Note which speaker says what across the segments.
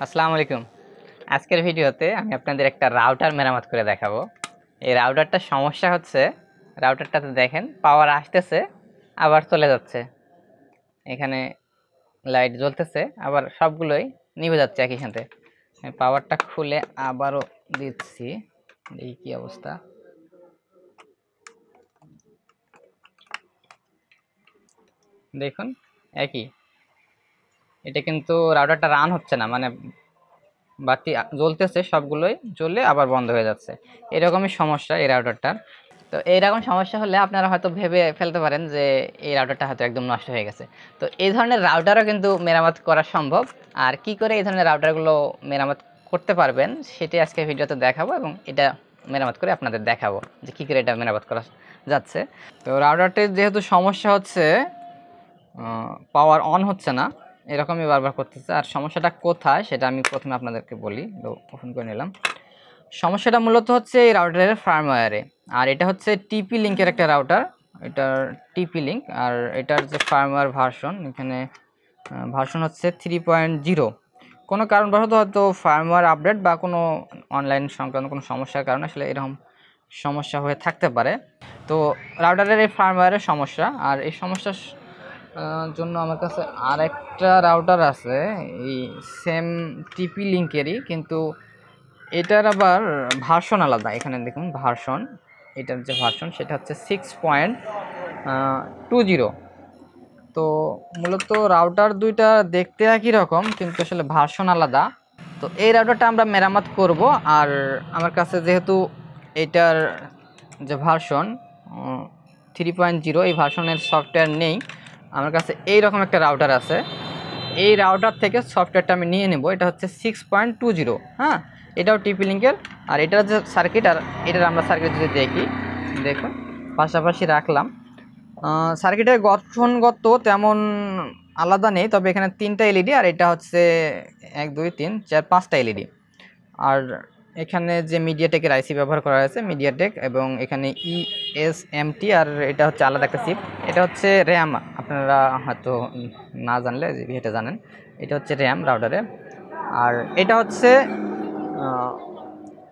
Speaker 1: আসসালামু আলাইকুম। আজকের ভিডিওতে আমি আপনাদের একটা রাউটার মেরামত করে দেখাবো। এই রাউটারটার সমস্যা হচ্ছে, রাউটারটাতে দেখেন পাওয়ার আসতেছে আবার চলে যাচ্ছে, এখানে লাইট জ্বলতেছে আবার সবগুলোই নিভে যাচ্ছে একই সাথে। পাওয়ারটা খুলে আবারও দিচ্ছি, এই কি অবস্থা। দেখুন একই, এটা কিন্তু রাউটারটা রান হচ্ছে না, মানে বাতি জ্বলতেছে সবগুলোই, জ্বলে আবার বন্ধ হয়ে যাচ্ছে। এরকমই সমস্যা এই রাউটারটার। তো এইরকম সমস্যা হলে আপনারা হয়তো ভেবে ফেলতে পারেন যে এই রাউটারটা হয়তো একদম নষ্ট হয়ে গেছে। তো এই ধরনের রাউটারও কিন্তু মেরামত করা সম্ভব। আর কি করে এই ধরনের রাউটারগুলো মেরামত করতে পারবেন সেটাই আজকে ভিডিওতে দেখাবো, এবং এটা মেরামত করে আপনাদের দেখাবো যে কী করে এটা মেরামত করা যাচ্ছে। তো রাউটারটির যেহেতু সমস্যা হচ্ছে, পাওয়ার অন হচ্ছে না, এরকমই বারবার করতেছে। আর সমস্যাটা কোথায় সেটা আমি প্রথমে আপনাদেরকে বলি। ওপেন করে নিলাম। সমস্যাটা মূলত হচ্ছে এই রাউটারের ফার্মওয়্যারে। আর এটা হচ্ছে টিপি লিঙ্কের একটা রাউটার, এটার টিপি লিঙ্ক। আর এটার যে ফার্মওয়্যার ভার্সন, এখানে ভার্সন হচ্ছে 3.0। কোনো কারণবশত হয়তো ফার্মওয়্যার আপডেট বা কোনো অনলাইন সংক্রান্ত কোনো সমস্যার কারণে আসলে এরকম সমস্যা হয়ে থাকতে পারে। তো রাউটারের এই ফার্মওয়্যারের সমস্যা, আর এই সমস্যার জন্য আমার কাছে আরেকটা রাউটার আছে এই সেম টিপি লিঙ্কেরই, কিন্তু এটার আবার ভার্সন আলাদা। এখানে দেখুন ভার্সন, এটার যে ভার্সন সেটা হচ্ছে 6.20। তো মূলত রাউটার দুইটা দেখতে একই রকম, কিন্তু আসলে ভার্সন আলাদা। তো এই রাউটারটা আমরা মেরামত করব। আর আমার কাছে যেহেতু এটার যে ভার্সন 3.0, এই ভার্সনের সফটওয়্যার নেই, আমার কাছে এই রকম একটা রাউটার আছে। এই রাউটার থেকে সফটওয়্যারটা আমি নিয়ে নেব। এটা হচ্ছে 6.20। হ্যাঁ, এটাও টিপি লিঙ্কের। আর এটার যে সার্কিট, আর এটার আমরা সার্কিট যদি দেখি, দেখুন পাশাপাশি রাখলাম। সার্কিটের গঠনগত তেমন আলাদা নেই, তবে এখানে 3টা এলইডি, আর এটা হচ্ছে 1 2 3 4 5টা এলইডি। আর এখানে যে মিডিয়াটেকের আইসি ব্যবহার করা হয়েছে, মিডিয়াটেক, এবং এখানে ESMT, আর এটা হচ্ছে আলাদা একটা চিপ। এটা হচ্ছে র্যাম, আপনারা হয়তো না জানলে এটা জানেন, এটা হচ্ছে র্যাম রাউটারে। আর এটা হচ্ছে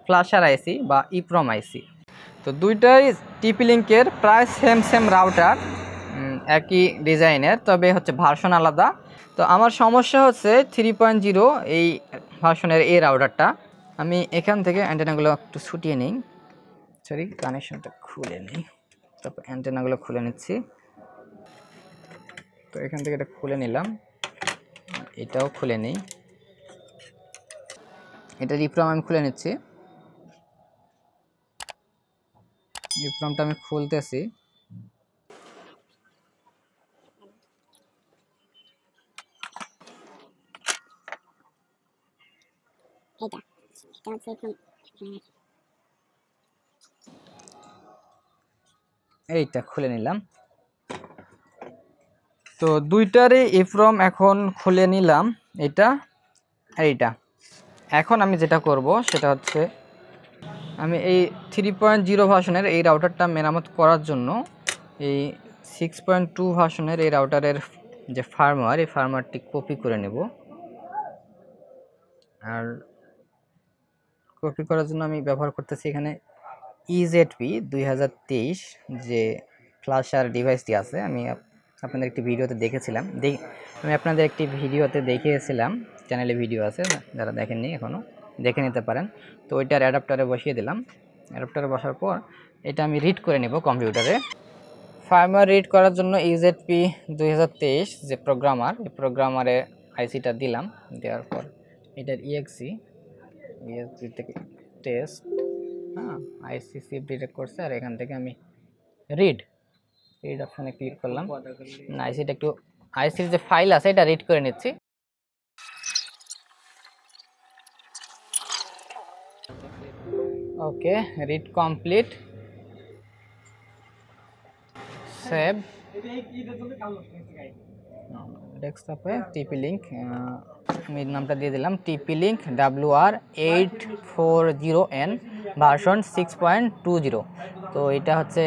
Speaker 1: ফ্ল্যাশার আইসি বা ইপ্রম আইসি। তো দুইটাই টিপি লিঙ্কের প্রায় সেম রাউটার, একই ডিজাইনের, তবে হচ্ছে ভার্সন আলাদা। তো আমার সমস্যা হচ্ছে 3.0 এই ভার্সনের এই রাউটারটা। আমি এখান থেকে অ্যান্টেনাগুলো একটু ছুটিয়ে নিই, সরি কানেকশনটা খুলে নিই, তারপর অ্যান্টেনাগুলো খুলে নিচ্ছি। তো এখান থেকে এটা খুলে নিলাম, এটাও খুলে নিই, এটা ইপ্রম আমি খুলে নিচ্ছি। ইপ্রমটা আমি খুলতেছি। এইটা খুলে নিলাম। তো দুইটারই ইপ্রম এখন খুলে নিলাম, এটা আর এইটা। এখন আমি যেটা করব সেটা হচ্ছে, আমি এই 3.0 ভার্সনের এই রাউটারটা মেরামত করার জন্য এই 6.2 ভার্সনের এই রাউটারের যে ফার্মওয়্যার, এই ফার্মওয়্যারটি কপি করে নেব। আর কপি করার জন্য আমি ব্যবহার করতেছি এখানে EZP 2023 যে ফ্ল্যাশার ডিভাইসটি আছে। আমি আপনাদের একটি ভিডিওতে দেখেছিলাম, আমি আপনাদের একটি ভিডিওতে দেখিয়েছিলাম, চ্যানেলে ভিডিও আছে, যারা দেখেননি এখনও দেখে নিতে পারেন। তো ওইটার অ্যাডাপ্টারে বসিয়ে দিলাম। অ্যাডাপ্টারে বসার পর এটা আমি রিড করে নেব কম্পিউটারে। ফার্মওয়্যার রিড করার জন্য EZP 2023 যে প্রোগ্রামার, এই প্রোগ্রামারে আইসিটা দিলাম। দেওয়ার পর এটার EXE থেকে টেস্ট, হ্যাঁ, আইসি চিপ ডিটেক্ট করছে। আর এখান থেকে আমি রিড অপশানে ক্লিক করলাম। না, আইসিটা একটু, আইসির যে ফাইল আছে এটা রিড করে নিচ্ছি। ওকে, রিড কমপ্লিট, সেভ। ডেস্কটপে টিপি লিঙ্ক, আমি নামটা দিয়ে দিলাম, টিপি লিঙ্ক WR840N ভার্সন 6.20। তো এটা হচ্ছে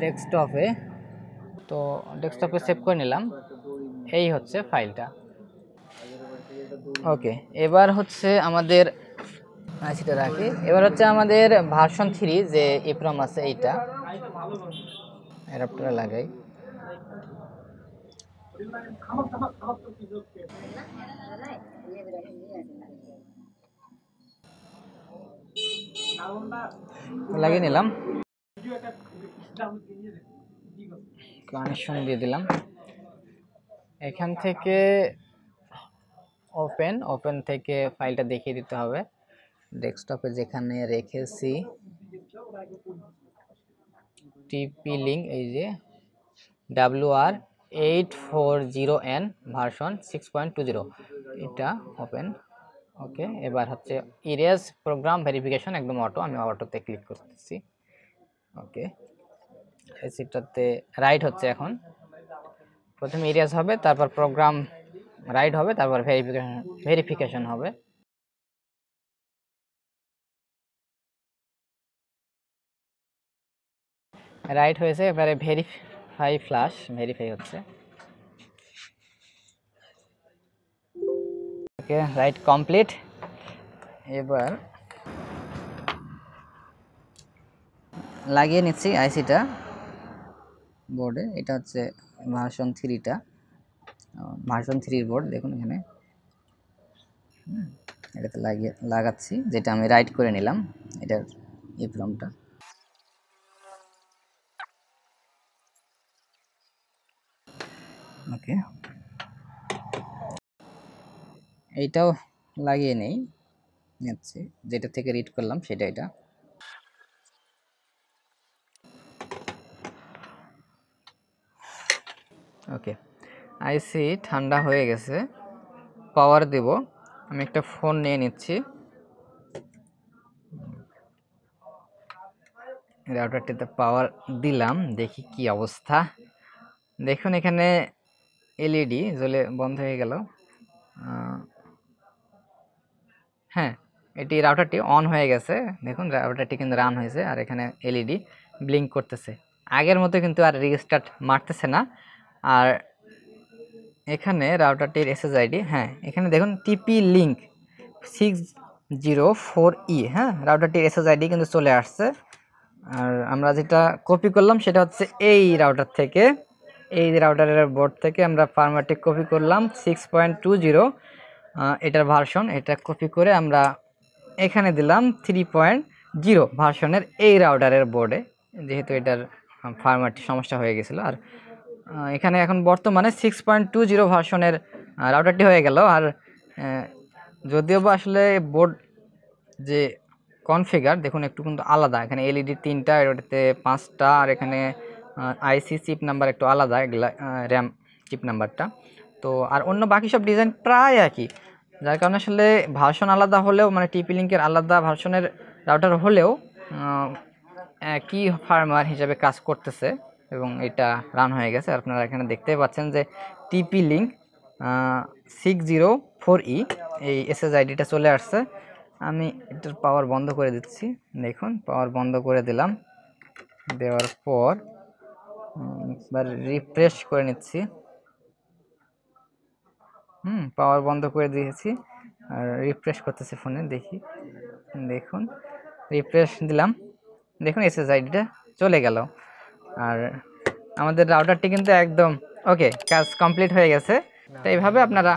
Speaker 1: ডেস্কটপে। তো ডেস্কটপে সেভ করে নিলাম, এই হচ্ছে ফাইলটা। ওকে, এবার হচ্ছে আমাদের সেটা রাখি। এবার হচ্ছে আমাদের ভার্সন 3 যে ইপ্রম আছে এইটা অ্যাডাপ্টারে লাগাই। লাগিয়ে নিলাম, কানেকশন দিয়ে দিলাম। এখান থেকে ওপেন থেকে ফাইলটা দেখিয়ে দিতে হবে ডেস্কটপে যেখানে রেখেছি। টিপি লিঙ্ক এই যে WR840N ভার্সন 6.20 এটা ওপেন। ওকে, এবার হচ্ছে ইরেজ প্রোগ্রাম ভেরিফিকেশন একদম অটো, আমি অটোতে ক্লিক করতেছি। ওকে, সেটাতে রাইট হচ্ছে, এখন প্রথমে ইরেজ হবে, তারপর প্রোগ্রাম রাইট হবে, তারপর ভেরিফিকেশন হবে। রাইট হয়েছে, এবারে ভেরিফাই হচ্ছে। ওকে, রাইট কমপ্লিট। এবার লাগিয়ে নিচ্ছি আইসিটা বোর্ডে। এটা হচ্ছে ভার্সন 3টা, ভার্সন 3 বোর্ড দেখুন এখানে। এটাতে লাগাচ্ছি, যেটা আমি রাইট করে নিলাম এটার ইপ্রমটা। ওকে, এইটাও লাগিয়ে নেই, নিচ্ছি যেটা থেকে রিড করলাম সেটা। এটা ওকে, আইসি ঠান্ডা হয়ে গেছে, পাওয়ার দেব। আমি একটা ফোন নিয়ে নিচ্ছি, রাউটারটিতে পাওয়ার দিলাম, দেখি কি অবস্থা। দেখুন এখানে এলইডি জ্বলে বন্ধ হয়ে গেল। হ্যাঁ, এটি রাউটারটি অন হয়ে গেছে, দেখুন রাউটারটি কিন্তু রান হয়েছে, আর এখানে এলইডি ব্লিঙ্ক করতেছে। আগের মতো কিন্তু আর রিস্টার্ট মারতেছে না। আর এখানে রাউটারটির এসএসআইডি, হ্যাঁ এখানে দেখুন টিপি লিঙ্ক 604E, হ্যাঁ রাউটারটির এসএসআইডি কিন্তু চলে আসছে। আর আমরা যেটা কপি করলাম সেটা হচ্ছে এই রাউটার থেকে, এই রাউটারের বোর্ড থেকে আমরা ফার্মওয়্যারটি কপি করলাম 6.20 এটার ভার্সন। এটা কপি করে আমরা এখানে দিলাম 3.0 ভার্সনের এই রাউটারের বোর্ডে, যেহেতু এটার ফার্মওয়্যারটি সমস্যা হয়ে গেছিলো। আর এখানে এখন বর্তমানে 6.20 ভার্সনের রাউটারটি হয়ে গেল। আর যদিও বা আসলে বোর্ড যে কনফিগার দেখুন একটু কিন্তু আলাদা, এখানে এলইডি 3টা, এটাতে 5টা, আর এখানে আইসি চিপ নাম্বার একটু আলাদা, এগুলা র্যাম চিপ নাম্বারটা। তো আর অন্য বাকি সব ডিজাইন প্রায় একই, যার কারণে আসলে ভার্সন আলাদা হলেও, মানে টিপি লিঙ্কের আলাদা ভার্সনের রাউটার হলেও একই ফার্মওয়্যার হিসেবে কাজ করতেছে এবং এটা রান হয়ে গেছে। আপনারা এখানে দেখতেই পাচ্ছেন যে টিপি লিঙ্ক 604E এই এসএসআইডিটা চলে আসছে। আমি এটার পাওয়ার বন্ধ করে দিচ্ছি, দেখুন পাওয়ার বন্ধ করে দিলাম। দেওয়ার পর এবার রিফ্রেশ করে নিচ্ছি। পাওয়ার বন্ধ করে দিয়েছি, আর রিফ্রেশ করতেছি ফোনে, দেখি। দেখুন রিফ্রেশ দিলাম, দেখুন এসএসআইডিটা চলে গেল। আর আমাদের রাউটারটি কিন্তু একদম ওকে, কাজ কমপ্লিট হয়ে গেছে। তো এইভাবে আপনারা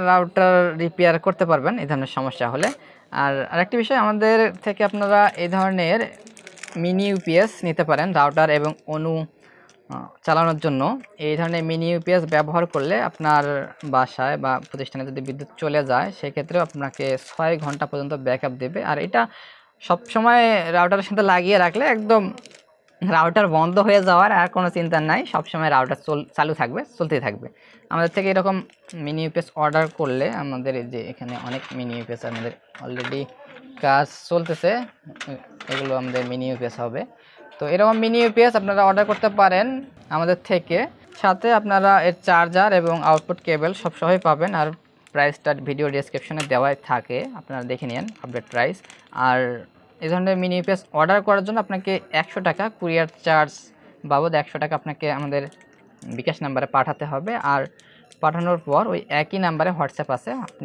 Speaker 1: রাউটার রিপেয়ার করতে পারবেন এই ধরনের সমস্যা হলে। আর আরেকটি বিষয়, আমাদের থেকে আপনারা এই ধরনের মিনি ইউপিএস নিতে পারেন রাউটার এবং অনু চালানোর জন্য। এই ধরনের মিনি ইউপিএস ব্যবহার করলে আপনার বাসায় বা প্রতিষ্ঠানে যদি বিদ্যুৎ চলে যায় সেক্ষেত্রেও আপনাকে 6 ঘন্টা পর্যন্ত ব্যাকআপ দেবে। আর এটা সবসময় রাউটারের সাথে লাগিয়ে রাখলে একদম রাউটার বন্ধ হয়ে যাওয়ার আর কোনো চিন্তা নাই, সবসময় রাউটার চালু থাকবে, চলতেই থাকবে। আমাদের থেকে এরকম মিনি ইউপিএস অর্ডার করলে, আমাদের এই যে এখানে অনেক মিনি ইউপিএস আমাদের অলরেডি কাজ চলতেছে, এগুলো আমাদের মিনি ইউপিএস হবে। তো এরকম মিনি ইউপিএস আপনারা অর্ডার করতে পারেন আমাদের থেকে, সাথে আপনারা এর চার্জার এবং আউটপুট কেবল সবসময় পাবেন। আর প্রাইসটা ভিডিও ডেসক্রিপশনে দেওয়াই থাকে, আপনারা দেখে নিন আপডেট প্রাইস। আর এই ধরনের মিনি ইউপিএস অর্ডার করার জন্য আপনাকে 100 টাকা কুরিয়ার চার্জ বাবদ 100 টাকা আপনাকে আমাদের বিকাশ নাম্বারে পাঠাতে হবে। আর পাঠানোর পর ওই একই নাম্বারে হোয়াটসঅ্যাপ আছে, আপনি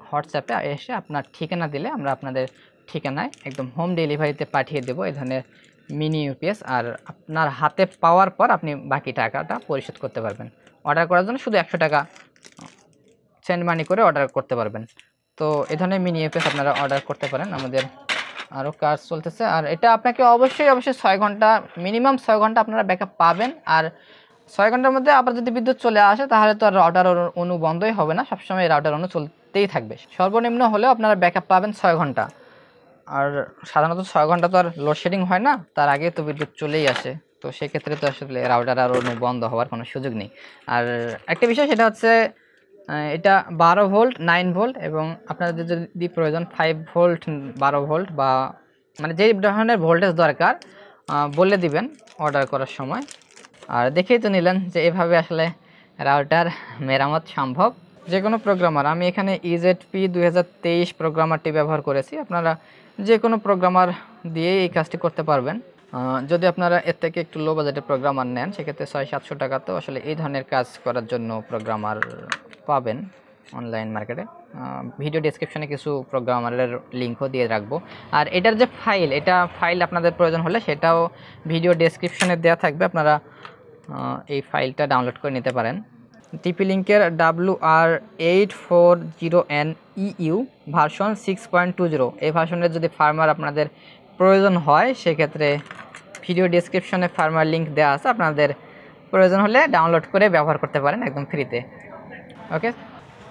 Speaker 1: হোয়াটসঅ্যাপে এসে আপনার ঠিকানা দিলে আমরা আপনাদের ঠিকানায় একদম হোম ডেলিভারিতে পাঠিয়ে দেবো এই ধরনের মিনি ইউপিএস। আর আপনার হাতে পাওয়ার পর আপনি বাকি টাকাটা পরিশোধ করতে পারবেন। অর্ডার করার জন্য শুধু 100 টাকা সেন্ড মানি করে অর্ডার করতে পারবেন। তো এই ধরনের মিনি ইউপিএস আপনারা অর্ডার করতে পারেন, আমাদের আরও কাজ চলতেছে। আর এটা আপনাকে অবশ্যই 6 ঘন্টা, মিনিমাম 6 ঘন্টা আপনারা ব্যাকআপ পাবেন। আর 6 ঘন্টার মধ্যে আবার যদি বিদ্যুৎ চলে আসে তাহলে তো আর রাউটার অনু বন্ধই হবে না, সবসময় রাউটার অনু চলতেই থাকবে। সর্বনিম্ন হলেও আপনারা ব্যাকআপ পাবেন 6 ঘন্টা। আর সাধারণত 6 ঘন্টা তো আর লোডশেডিং হয় না, তার আগে তো বিদ্যুৎ চলেই আসে, তো সেক্ষেত্রে তো আসলে রাউটার আর অনু বন্ধ হওয়ার কোনো সুযোগ নেই। আর একটা বিষয় সেটা হচ্ছে এটা 12 ভোল্ট, 9 ভোল্ট এবং আপনাদের যদি প্রয়োজন 5 ভোল্ট, 12 ভোল্ট বা মানে যে ধরনের ভোল্টেজ দরকার বলে দিবেন অর্ডার করার সময়। আর দেখেই তো নিলেন যে এভাবে আসলে রাউটার মেরামত সম্ভব। যে কোনো প্রোগ্রামার, আমি এখানে EZP 2023 প্রোগ্রামারটি ব্যবহার করেছি, আপনারা যে কোনো প্রোগ্রামার দিয়ে এই কাজটি করতে পারবেন। যদি আপনারা এর থেকে একটু লো বাজেটের প্রোগ্রামার নেন সেক্ষেত্রে 600-700 টাকা তো আসলে এই ধরনের কাজ করার জন্য প্রোগ্রামার পাবেন অনলাইন মার্কেটে। ভিডিও ডেসক্রিপশনে কিছু প্রোগ্রামারের লিঙ্কও দিয়ে রাখবো। আর এটার যে ফাইল আপনাদের প্রয়োজন হলে সেটাও ভিডিও ডেসক্রিপশনে দেওয়া থাকবে, আপনারা এই ফাইলটা ডাউনলোড করে নিতে পারেন। টিপি লিঙ্কের WR840NEU ভার্সন 6.20, এই ভার্সনের যদি ফার্মওয়্যার আপনাদের প্রয়োজন হয় সেক্ষেত্রে ভিডিও ডেসক্রিপশনে ফার্মওয়্যার লিঙ্ক দেওয়া আছে, আপনাদের প্রয়োজন হলে ডাউনলোড করে ব্যবহার করতে পারেন একদম ফ্রিতে। ওকে,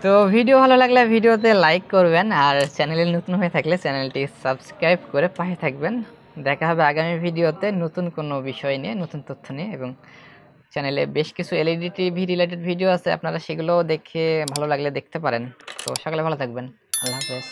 Speaker 1: তো ভিডিও ভালো লাগলে ভিডিওতে লাইক করবেন, আর চ্যানেলে নতুন হয়ে থাকলে চ্যানেলটি সাবস্ক্রাইব করে পাশে থাকবেন। দেখা হবে আগামী ভিডিওতে নতুন কোনো বিষয় নিয়ে, নতুন তথ্য নিয়ে। এবং চ্যানেলে বেশ কিছু LED টিভি রিলেটেড ভিডিও আছে, আপনারা সেগুলো দেখে ভালো লাগলে দেখতে পারেন। তো সকালে ভালো থাকবেন, আল্লাহ হাফেজ।